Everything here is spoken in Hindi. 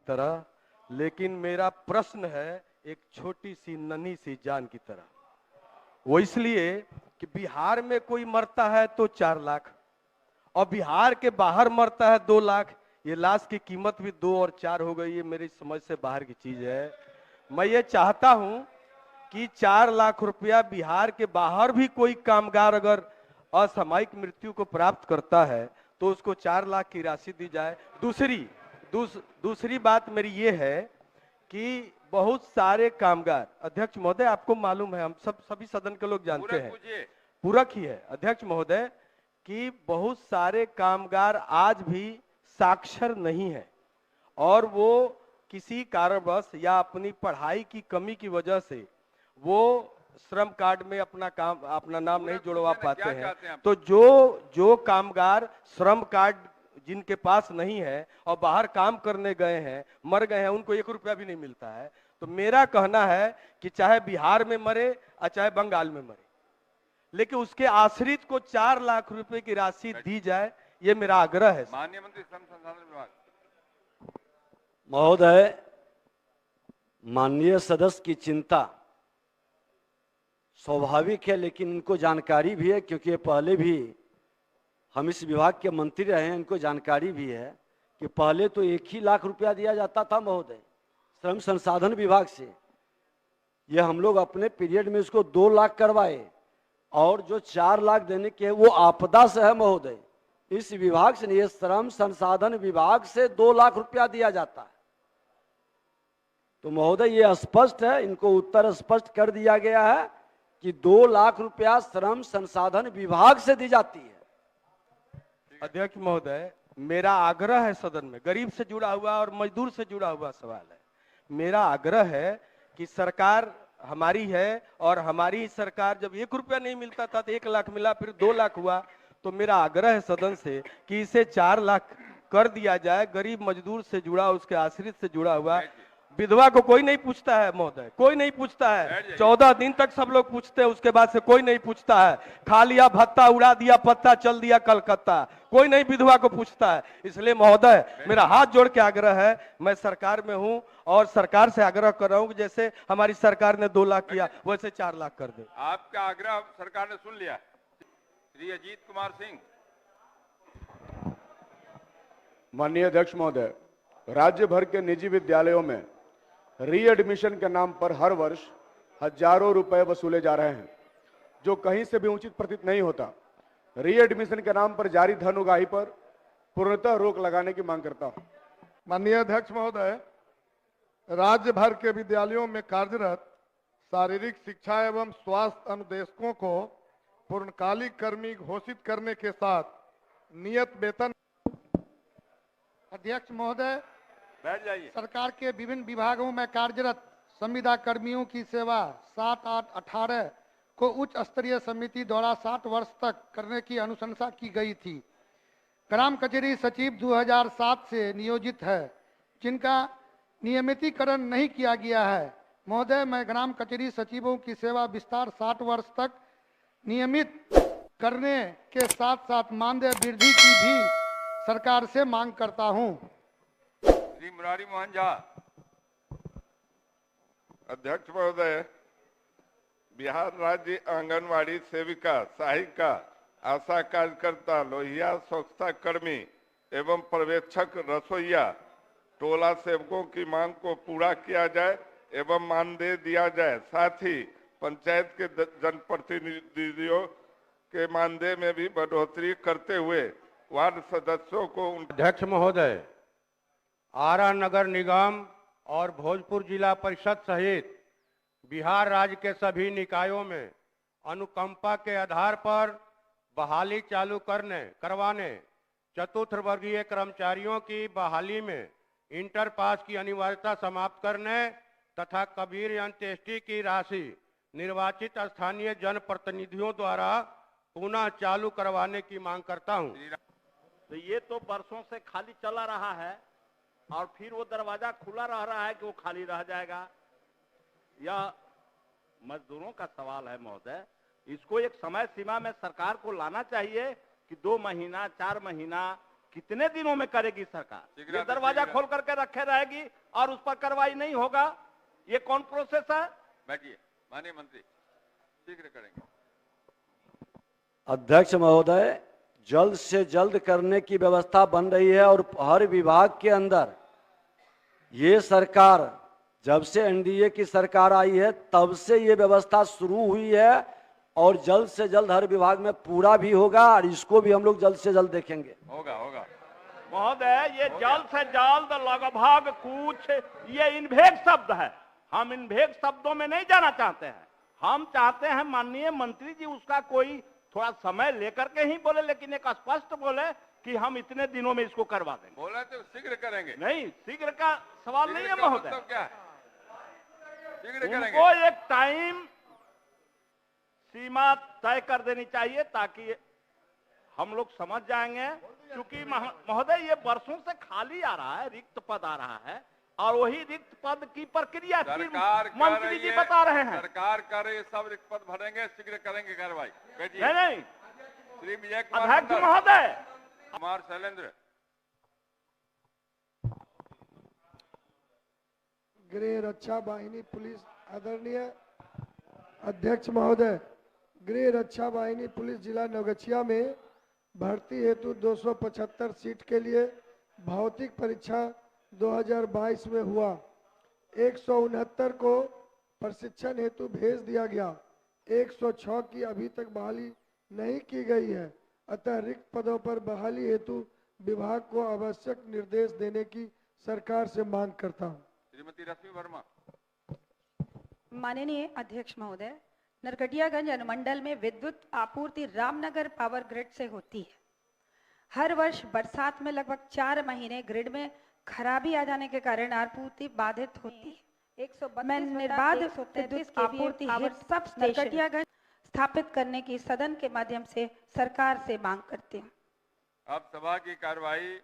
तरह, लेकिन मेरा प्रश्न है एक छोटी सी नन्ही सी जान की तरह। वो इसलिए कि बिहार में कोई मरता है तो 4 लाख, और बिहार के बाहर मरता है 2 लाख। ये लाश की कीमत भी 2 और 4 हो गई है, मेरी समझ से बाहर की चीज है। मैं ये चाहता हूं कि 4 लाख रुपया बिहार के बाहर भी कोई कामगार अगर असामयिक मृत्यु को प्राप्त करता है तो उसको 4 लाख की राशि दी जाए। दूसरी बात मेरी ये है कि बहुत सारे कामगार, अध्यक्ष महोदय आपको मालूम है, हम सभी सदन के लोग जानते हैं, पूरक ही है अध्यक्ष महोदय, कि बहुत सारे कामगार आज भी साक्षर नहीं है और वो किसी कारणवश या अपनी पढ़ाई की कमी की वजह से वो श्रम कार्ड में अपना नाम नहीं जुड़वा पाते हैं। तो जो कामगार श्रम कार्ड जिनके पास नहीं है और बाहर काम करने गए हैं, मर गए हैं, उनको 1 रुपया भी नहीं मिलता है। तो मेरा कहना है कि चाहे बिहार में मरे और चाहे बंगाल में मरे, लेकिन उसके आश्रित को 4 लाख रुपए की राशि दी जाए, ये मेरा आग्रह है। माननीय मंत्री श्रम संसाधन विभाग महोदय, माननीय सदस्य की चिंता स्वाभाविक है, लेकिन इनको जानकारी भी है, क्योंकि पहले भी हम इस विभाग के मंत्री रहे हैं, इनको जानकारी भी है कि पहले तो 1 ही लाख रुपया दिया जाता था महोदय श्रम संसाधन विभाग से। ये हम लोग अपने पीरियड में इसको 2 लाख करवाए, और जो 4 लाख देने के है वो आपदा से है महोदय, इस विभाग से नहीं, ये श्रम संसाधन विभाग से 2 लाख रुपया दिया जाता है। तो महोदय ये स्पष्ट है, इनको उत्तर स्पष्ट कर दिया गया है कि 2 लाख रुपया श्रम संसाधन विभाग से दी जाती है। अध्यक्ष महोदय, मेरा आग्रह है सदन में, गरीब से जुड़ा हुआ और मजदूर से जुड़ा हुआ सवाल है, मेरा आग्रह है कि सरकार हमारी है और हमारी सरकार जब 1 रुपया नहीं मिलता था तो 1 लाख मिला, फिर 2 लाख हुआ, तो मेरा आग्रह है सदन से कि इसे 4 लाख कर दिया जाए। गरीब मजदूर से जुड़ा, उसके आश्रित से जुड़ा हुआ, विधवा को कोई नहीं पूछता है महोदय, कोई नहीं पूछता है, 14 दिन तक सब लोग पूछते हैं, उसके बाद से कोई नहीं पूछता है। खा लिया भत्ता, उड़ा दिया पत्ता, चल दिया कलकत्ता, कोई नहीं विधवा को पूछता है। इसलिए महोदय मेरा हाथ जोड़ के आग्रह है, मैं सरकार में हूं और सरकार से आग्रह कर रहा हूं कि जैसे हमारी सरकार ने 2 लाख किया वैसे 4 लाख कर दे। आपका आग्रह सरकार ने सुन लिया। श्री अजीत कुमार सिंह। माननीय अध्यक्ष महोदय, राज्य भर के निजी विद्यालयों में रीएडमिशन के नाम पर हर वर्ष हजारों रुपए वसूले जा रहे हैं, जो कहीं से भी उचित प्रतीत नहीं होता। रीएडमिशन के नाम पर जारी धन उगाही पर पूर्णतः रोक लगाने की मांग करता हूं। माननीय अध्यक्ष महोदय, राज्य भर के विद्यालयों में कार्यरत शारीरिक शिक्षा एवं स्वास्थ्य अनुदेशकों को पूर्णकालिक कर्मी घोषित करने के साथ नियत वेतन। अध्यक्ष महोदय, बैठ जाइए। सरकार के विभिन्न विभागों में कार्यरत संविदा कर्मियों की सेवा 7, 8, 18 को उच्च स्तरीय समिति द्वारा 60 वर्ष तक करने की अनुशंसा की गई थी। ग्राम कचहरी सचिव 2007 से नियोजित है, जिनका नियमितीकरण नहीं किया गया है। महोदय, मैं ग्राम कचहरी सचिवों की सेवा विस्तार 60 वर्ष तक नियमित करने के साथ साथ मानदेय वृद्धि की भी सरकार से मांग करता हूं। श्री मुरारी मोहन झा। अध्यक्ष महोदय, बिहार राज्य आंगनवाड़ी सेविका, सहायिका, आशा कार्यकर्ता, लोहिया स्वच्छता कर्मी एवं पर्यवेक्षक रसोईया टोला सेवकों की मांग को पूरा किया जाए एवं मानदेय दिया जाए। साथ ही पंचायत के जनप्रतिनिधियों के मानदेय में भी बढ़ोतरी करते हुए वार्ड सदस्यों को। अध्यक्ष महोदय, आरा नगर निगम और भोजपुर जिला परिषद सहित बिहार राज्य के सभी निकायों में अनुकंपा के आधार पर बहाली चालू करवाने, चतुर्थ वर्गीय कर्मचारियों की बहाली में इंटर पास की अनिवार्यता समाप्त करने तथा कबीर अंत्येष्टि की राशि निर्वाचित स्थानीय जनप्रतिनिधियों द्वारा पुनः चालू करवाने की मांग करता हूं। तो ये तो बरसों से खाली चला रहा है और फिर वो दरवाजा खुला रह रहा है कि वो खाली रह जाएगा। यह मजदूरों का सवाल है महोदय, इसको एक समय सीमा में सरकार को लाना चाहिए कि 2 महीना, 4 महीना कितने दिनों में करेगी सरकार? शीघ्र ये दरवाजा शीघ्र। खोल करके रखे रहेगी और उस पर कार्रवाई नहीं होगा, ये कौन प्रोसेस है? बैठिए माननीय मंत्री, शीघ्र करेंगे। अध्यक्ष महोदय, जल्द से जल्द करने की व्यवस्था बन रही है और हर विभाग के अंदर ये सरकार, जब से एनडीए की सरकार आई है तब से ये व्यवस्था शुरू हुई है और जल्द से जल्द हर विभाग में पूरा भी होगा और इसको भी हम लोग जल्द से जल्द देखेंगे। होगा होगा। महोदय, ये जल्द से जल्द लगभग कुछ, ये इनभेग शब्द है, हम इनभेग शब्दों में नहीं जाना चाहते हैं। हम चाहते हैं माननीय मंत्री जी उसका कोई थोड़ा समय लेकर के ही बोले, लेकिन एक स्पष्ट बोले कि हम इतने दिनों में इसको करवा देंगे। बोला तो शीघ्र करेंगे। नहीं, शीघ्र का सवाल नहीं है शीघ्र का महोदय, मतलब क्या है? शीघ्र करेंगे। उनको एक टाइम सीमा तय कर देनी चाहिए ताकि हम लोग समझ जाएंगे, क्योंकि महोदय ये वर्षों से खाली आ रहा है, रिक्त पद आ रहा है और वही रिक्त पद की प्रक्रिया सरकार कर मंत्री रही जी है, बता रहे हैं। सरकार कर रही है, सब रिक्त पद भरेंगे, शीघ्र करेंगे कार्रवाई। बैठिए। नहीं, श्री विजय कुमार अध्यक्ष मंडल। महोदय, कुमार शैलेंद्र। गृह रक्षा वाहिनी पुलिस, आदरणीय अध्यक्ष महोदय, गृह रक्षा वाहिनी पुलिस जिला नवगछिया में भर्ती हेतु 275 सीट के लिए भौतिक परीक्षा 2022 में हुआ। 169 को प्रशिक्षण हेतु भेज दिया गया। 106 की अभी तक बहाली नहीं की गई है, अतः रिक्त पदों पर बहाली हेतु विभाग को आवश्यक निर्देश देने की सरकार से मांग करता हूं। श्रीमती रश्मि वर्मा। माननीय अध्यक्ष महोदय, नरकटियागंज अनुमंडल में विद्युत आपूर्ति रामनगर पावर ग्रिड से होती है। हर वर्ष बरसात में लगभग 4 महीने ग्रिड में खराबी आ जाने के कारण आपूर्ति बाधित होती है। 132 निर्बाध विद्युत आपूर्ति सब नरकटियागंज स्थापित करने की सदन के माध्यम से सरकार से मांग करते हैं। अब सभा की कार्रवाई